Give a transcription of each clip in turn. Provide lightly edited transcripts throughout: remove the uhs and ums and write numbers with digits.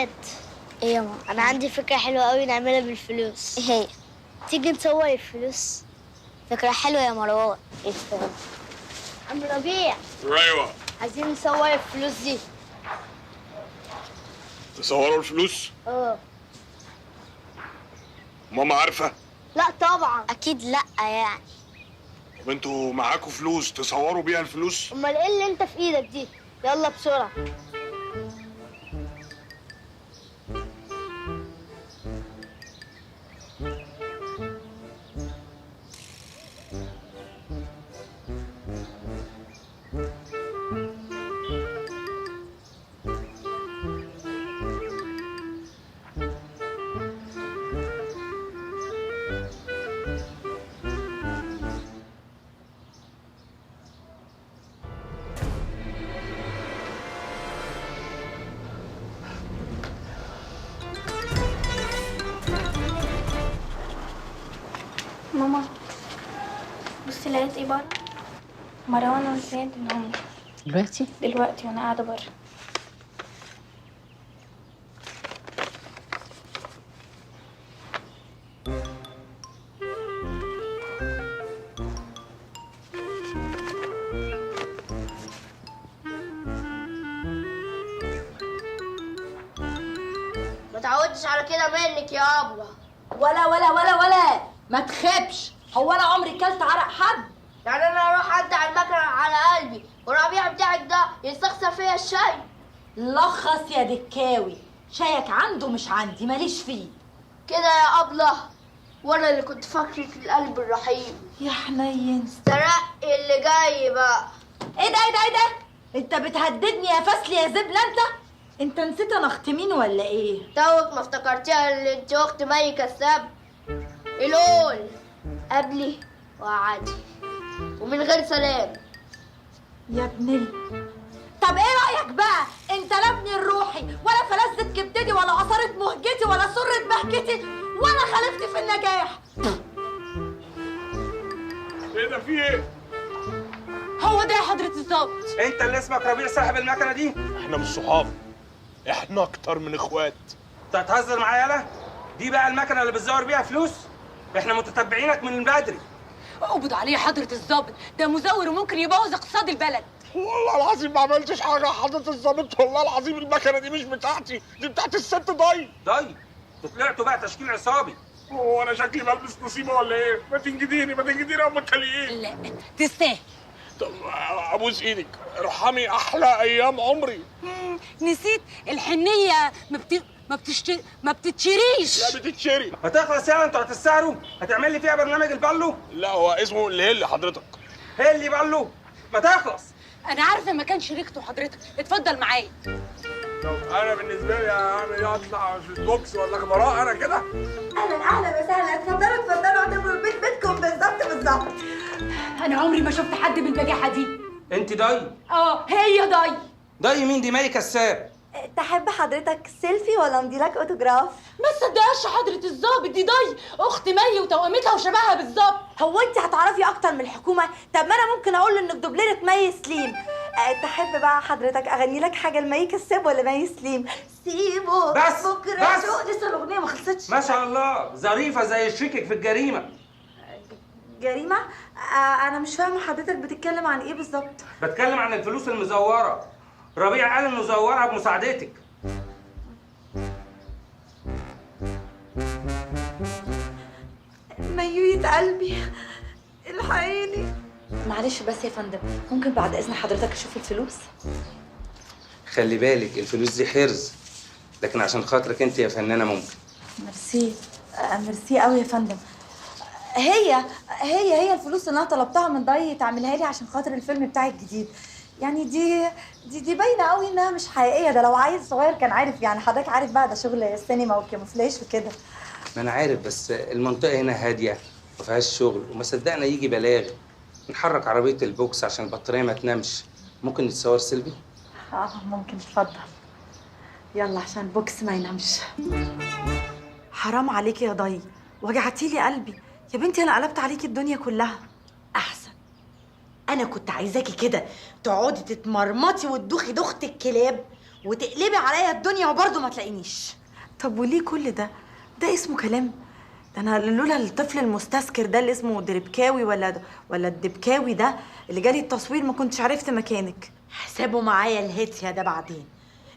بنات. ايه يا ماما؟ انا عندي فكره حلوه قوي نعملها بالفلوس. ايه هي؟ تيجي نصور الفلوس. فكرة حلوة يا مروان. ايه الفكره؟ عم ربيع، ايوه. عايزين نصور الفلوس دي. تصوروا الفلوس؟ اه. ماما عارفه؟ لا طبعا. اكيد لا يعني. طب انتوا معاكوا فلوس تصوروا بيها الفلوس؟ امال ايه اللي انت في ايدك دي؟ يلا بسرعه. ماما بصي لقيت ايه بره؟ مروان وزياد انهم دلوقتي وانا قاعده بره. ما تعودش على كده منك يا ابله. ولا ما تخبش. هو انا عمري كلت عرق حد؟ يعني انا اروح ادي على المكنه على قلبي والربيع بتاعك ده يستخسر فيا الشاي؟ لخص يا دكاوي، شايك عنده مش عندي، ماليش فيه كده يا ابله. وانا اللي كنت فاكرك القلب الرحيم. يا حنين. استرقي اللي جاي بقى. ايه ده؟ انت بتهددني يا فاسلي يا زبله انت نسيت انا اخت مين ولا ايه؟ توك ما افتكرتيها اللي انت اخت مي كساب؟ الأول قبلي وقعدي ومن غير سلام. يا ابني طب ايه رايك بقى؟ انت لا ابني الروحي ولا فلذة كبدتي ولا عصارة مهجتي ولا سرة بهجتي ولا خالفتي في النجاح. ايه ده، في ايه؟ هو ده يا حضرة الظابط. انت اللي اسمك ربيع صاحب المكنه دي؟ احنا مش صحاب، احنا اكتر من اخوات. انت هتهزر معايا يالا؟ دي بقى المكنه اللي بتزور بيها فلوس؟ احنا متتبعينك من بدري. اقبض عليه حضرة الظابط، ده مزور وممكن يبوظ اقتصاد البلد. والله العظيم ما عملتش حاجه يا حضرة الظابط، والله العظيم المكنه دي مش بتاعتي، دي بتاعت الست ضي. ضي؟ طلعتوا بقى تشكيل عصابي. هو انا شكلي بلبس نصيبه ولا ايه؟ ما تنجديني يا ام الكليين. لا تستاهل. طب ابوس ايدك، ارحمي احلى ايام عمري. نسيت الحنية ما بتتشريش. لا بتتشري. هتخلص يالا، انتوا هتسهروا؟ هتعمل لي فيها برنامج البالو؟ لا هو اسمه الهل حضرتك. هي اللي بالو؟ ما تخلص. انا عارفة مكان شريكته حضرتك، اتفضل معايا. طب انا بالنسبه لي اعمل ايه؟ اطلع في البوكس ولا خبراء انا كده؟ اهلا وسهلا، اتفضلوا اعتبروا البيت بيتكم بالظبط. انا عمري ما شفت حد بالبجاحة دي. انت ضي؟ هي ضي. ضي مين؟ دي مي كساب. تحب حضرتك سيلفي ولا امضيلك اوتوجراف؟ ما تصدقش حضرة الظابط، دي ضي اخت مي وتوأمتها وشبهها بالظبط. هو انت هتعرفي اكتر من الحكومه؟ طب ما انا ممكن اقول له انك دوبليره مي سليم. تحب بقى حضرتك اغني لك حاجه لمي كساب ولا مي سليم؟ سيبه بس بكره بس. شو لسه الاغنيه ما خلصتش. ما شاء الله، ظريفه زي شريكك في الجريمه. جريمه؟ انا مش فاهمه حضرتك بتتكلم عن ايه بالظبط. بتكلم عن الفلوس المزوره. ربيع قال انه زورها بمساعدتك. ميوية قلبي الحقيني. معلش بس يا فندم، ممكن بعد اذن حضرتك اشوف الفلوس؟ خلي بالك الفلوس دي حرز، لكن عشان خاطرك انت يا فنانه ممكن. ميرسي. ميرسي قوي يا فندم. هي الفلوس اللي انا طلبتها من ضي تعملها لي عشان خاطر الفيلم بتاعي الجديد. يعني دي باينه قوي انها مش حقيقيه. ده لو عيل صغير كان عارف، يعني حضرتك عارف بقى ده شغل السينما والكاموفلاج وكده. ما انا عارف، بس المنطقه هنا هاديه ما فيهاش شغل، وما صدقنا يجي بلاغ. نحرك عربيه البوكس عشان البطاريه ما تنامش. ممكن نتصور سيلفي؟ ممكن. اتفضل يلا عشان البوكس ما ينامش. حرام عليكي يا ضي، وجعتيلي قلبي يا بنتي. انا قلبت عليكي الدنيا كلها. احسن. انا كنت عايزاكي كده تقعدي تتمرمطي وتدوخي دوخة الكلاب وتقلبي عليا الدنيا وبرضه ما تلاقينيش. طب وليه كل ده؟ ده اسمه كلام؟ ده انا لولا الطفل المستذكر ده اللي اسمه دربكاوي ولا الدبكاوي ده اللي جالي التصوير ما كنتش عرفت مكانك. حسابه معايا الهتيا ده بعدين.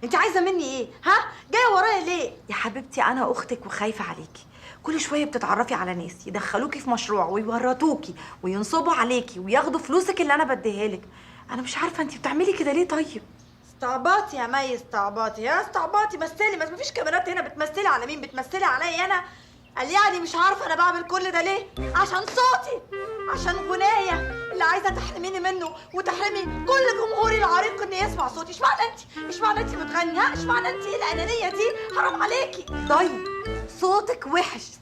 انت عايزه مني ايه؟ ها؟ جايه ورايا ليه؟ يا حبيبتي انا اختك وخايفه عليكي. كل شويه بتتعرفي على ناس يدخلوكي في مشروع ويورطوكي وينصبوا عليكي وياخدوا فلوسك اللي انا بديها لك. انا مش عارفه انت بتعملي كده ليه. طيب استعباطي يا مي، استعباطي يا استعباطي. مثلي، ما فيش كاميرات هنا. بتمثلي على مين؟ بتمثلي عليا انا؟ قال يعني مش عارفه انا بعمل كل ده ليه؟ عشان صوتي، عشان غنايا اللي عايزه تحرميني منه وتحرمي كل جمهوري العريق ان يسمع صوتي. اشمعنى انت بتغني؟ ها؟ اشمعنى انت؟ الانانيه دي حرام عليكي. طيب صوتك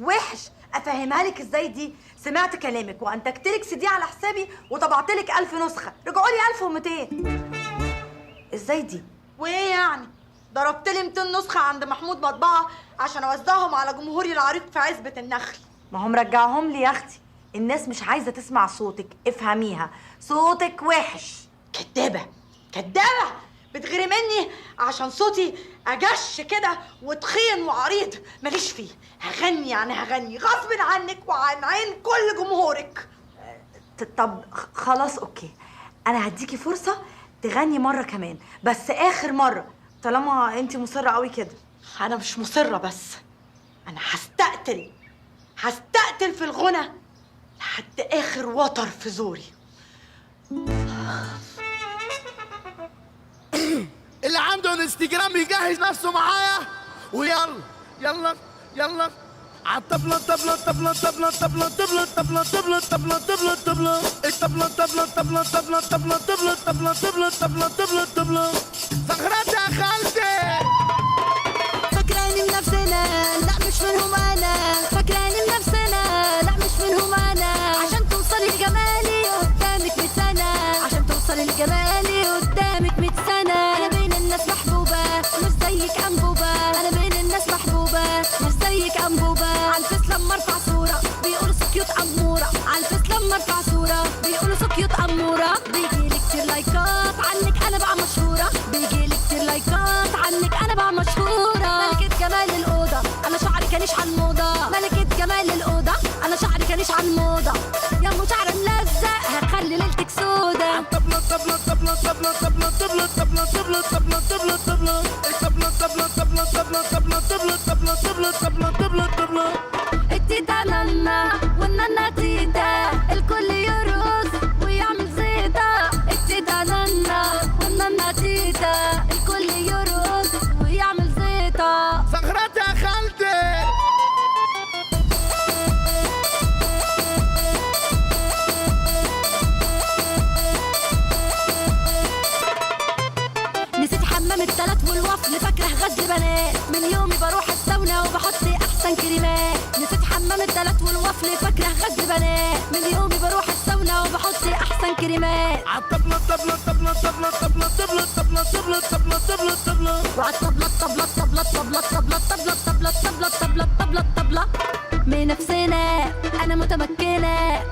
وحش. افهمها لك ازاي دي؟ سمعت كلامك وانتجت لك CD على حسابي وطبعت لك 1000 نسخه، رجعوا لي 1200. ازاي دي؟ وايه يعني؟ ضربت لي 200 نسخه عند محمود مطبعه عشان اوزعهم على جمهوري العريق في عزبه النخل. ما هم رجعهم لي يا اختي. الناس مش عايزه تسمع صوتك، افهميها. صوتك وحش. كدابه بتغيري مني عشان صوتي اجش كده وتخين وعريض. ماليش فيه. هغني يعني هغني غصب عنك وعن عين كل جمهورك. طب خلاص اوكي، انا هديكي فرصه تغني مره كمان، بس اخر مره طالما انت مصره قوي كده. انا مش مصره، بس انا هستقتل في الغنى لحد اخر وتر في زوري. اللي عنده انستجرام يجهز نفسه معايا ويلا يلا يلا عالطبلة طبلة طبلة طبلة طبلة طبلة طبلة طبلة طبلة طبلة طبلة الطبلة طبلة طبلة طبلة طبلة طبلة طبلة طبلة طبلة طبلة طبلة صخرات يا خالتي. فاكراني بنفسنا لا مش منهم انا، فاكراني بنفسنا لا مش منهم انا. عشان توصلي لجمالي قدامك 100 سنة، عشان توصلي لجمالي قدامك 100 سنة. انا بين الناس محبوبة مش زيك انبوبة، انا بين الناس محبوبة مش زيك انبوبة. عالفيس لما ارفع صورة بيقولوا سكيوت امورة، عالفيس لما ارفع صورة بيقولوا سكيوت امورة. بيجيلي كتير لايكات عنك انا بقى مشهورة، بيجيلي كتير لايكات عنك انا بقى مشهورة. ملكة جمال الأوضة أنا شعري كانش على الموضة، ملكة جمال الأوضة أنا شعري كانش على الموضة. يا أم شعر ملزق هتخلي ليلتك سودا. طبلة طبلة طبلة طبلة طبلة طبلة طبلة طبلة طبلة طبلة طبلة الطبلة طبلة طبلة طبلة طبلة طبلة طبلة طبلة طبلة طبلة طبلة. التيتا نانا والنانا تيتا الكل يرقص ويعمل زيطة. التيتا نانا والنانا تيتا الكل يرقص ويعمل زيطة. صخرات يا خالتي. نسيت حمام التلات والوفل فاكره غزل بنات، من يومي بروح الساونا وبحط احسن كريمات. نسيت حمام التلات والوفل فاكره غزل بنات، من يومي بروح الساونا وبحط احسن كريمات. عالطبلة طبلة طبلة طبلة طبلة طبلة طبلة طبلة طبلة طبلة طبلة وعالطبلة طبلة طبلة طبلة طبلة طبلة طبلة طبلة طبلة طبلة طبلة. من نفسنا انا متمكنة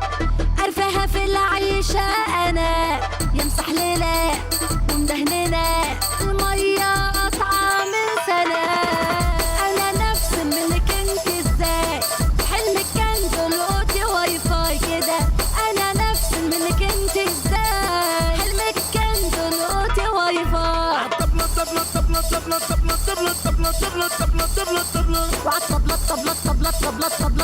عارفاها في العيشة انا. يمسح ليلة ومدهننا المية قطعة من سنة. انا نفس منك انت ازاي حلمك كان دلوقتي واي فاي كده. انا نفس منك انت ازاي حلمك كان دلوقتي واي فاي. عالطبلة طبلة طبلة طبلة طبلة طبلة طبلة طبلة طبلة طبلة طبلة